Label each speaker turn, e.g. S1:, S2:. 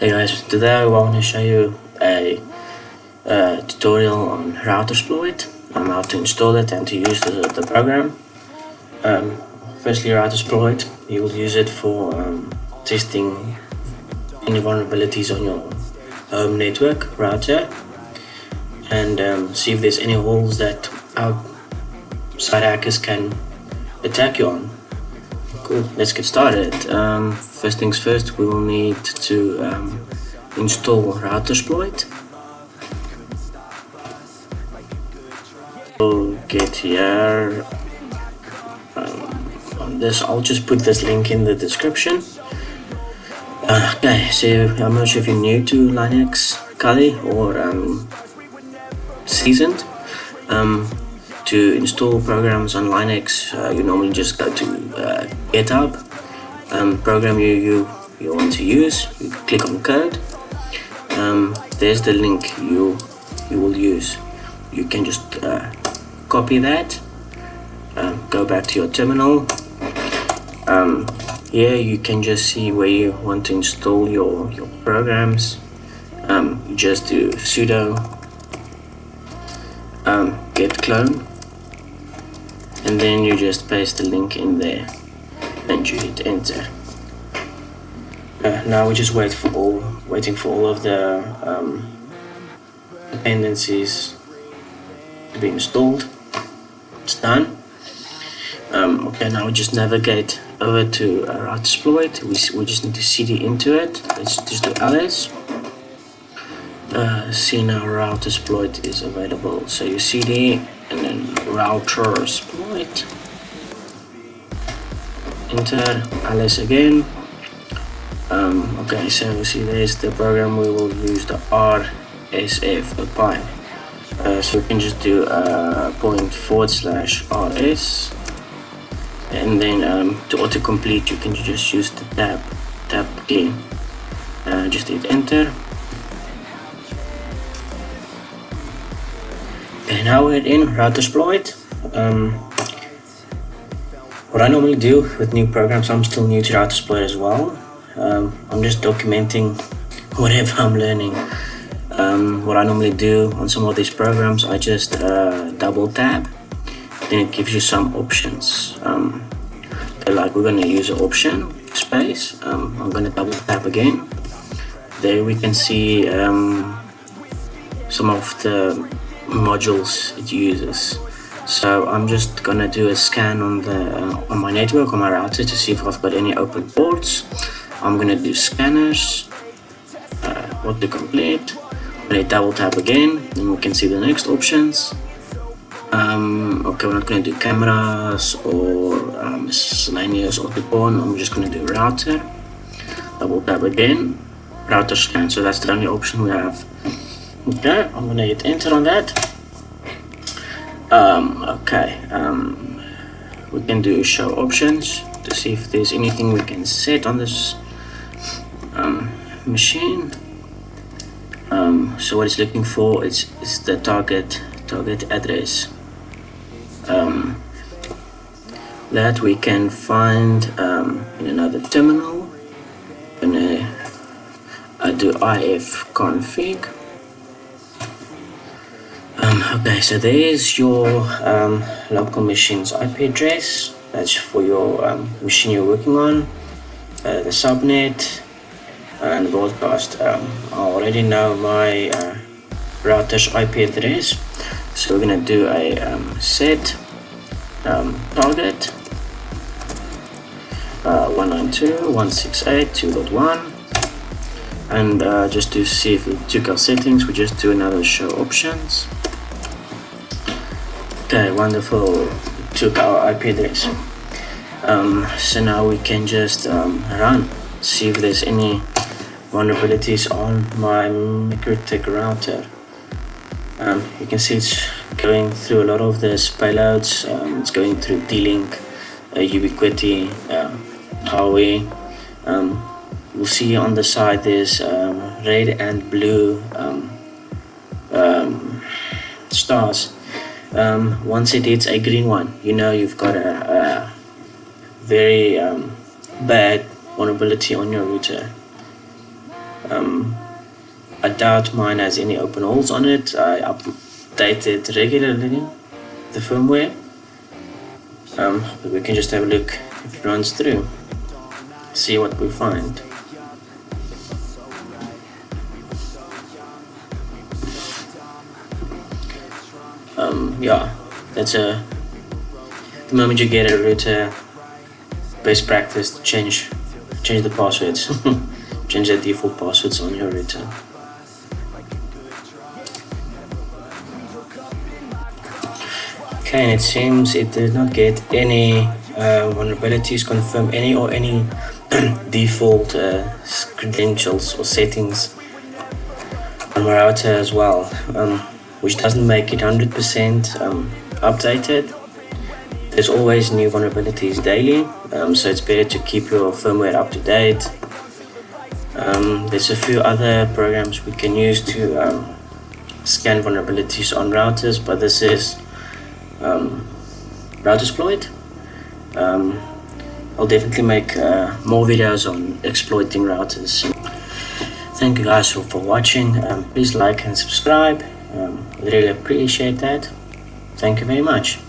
S1: Hey guys, today I want to show you a tutorial on RouterSploit, on how to install it and to use the program. Firstly, RouterSploit, you will use it for testing any vulnerabilities on your home network router and see if there's any holes that outside hackers can attack you on. Cool, let's get started. First things first, we will need to install RouterSploit. We'll get here on this. I'll just put this link in the description. Okay, so I'm not sure if you're new to Linux, Kali, or seasoned. To install programs on Linux, you normally just go to GitHub, program you want to use, you click on code, there's the link you will use. You can just copy that, go back to your terminal. Here you can just see where you want to install your programs. You just do sudo git clone, and then you just paste the link in there and you hit enter. Now we just waiting for all of the dependencies to be installed. It's done. Okay, now we just navigate over to RouterSploit. We just need to cd into it. Let's just do ls. See now RouterSploit is available. So you cd and then RouterSploit. Enter ls again. Okay, so we see there's the program we will use, the rsf.py. So we can just do /rs, and then to autocomplete you can just use the tab key. Just hit enter. Okay, now we're in RouterSploit. What I normally do with new programs, I'm still new to RouterSploit as well. I'm just documenting whatever I'm learning. What I normally do on some of these programs, I just double tap, then it gives you some options. Like we're going to use an option space. I'm going to double tap again. There we can see some of the modules it uses. So I'm just going to do a scan on my network, on my router, to see if I've got any open ports. I'm going to do scanners, autocomplete. I'm going to double tap again, and we can see the next options. Okay, we're not going to do cameras or miscellaneous autopon. I'm just going to do router. Double tap again, router scan. So that's the only option we have. Okay, I'm going to hit enter on that. Okay, we can do show options to see if there's anything we can set on this machine. So what it's looking for is the target address that we can find in another terminal. I'm gonna do ifconfig. Okay, so there's your local machine's IP address. That's for your machine you're working on, the subnet and broadcast. I already know my router's IP address, so we're gonna do a set target 192.168.2.1, and just to see if we took our settings, we just do another show options. Okay, wonderful, took our IP address. So now we can just run, see if there's any vulnerabilities on my MikroTik router. You can see it's going through a lot of this payloads. It's going through D-Link, Ubiquiti, Huawei. You'll see on the side there's red and blue stars. Once it hits a green one, you know you've got a very bad vulnerability on your router. I doubt mine has any open holes on it. I update it regularly, the firmware. But we can just have a look if it runs through, see what we find. Yeah, that's the moment you get a router, best practice to change the passwords. Change the default passwords on your router. Okay, and it seems it did not get any vulnerabilities, confirm any default credentials or settings on my router as well, which doesn't make it 100% updated. There's always new vulnerabilities daily, so it's better to keep your firmware up to date. There's a few other programs we can use to scan vulnerabilities on routers, but this is RouterSploit. I'll definitely make more videos on exploiting routers. Thank you guys for watching. Please like and subscribe. I really appreciate that. Thank you very much.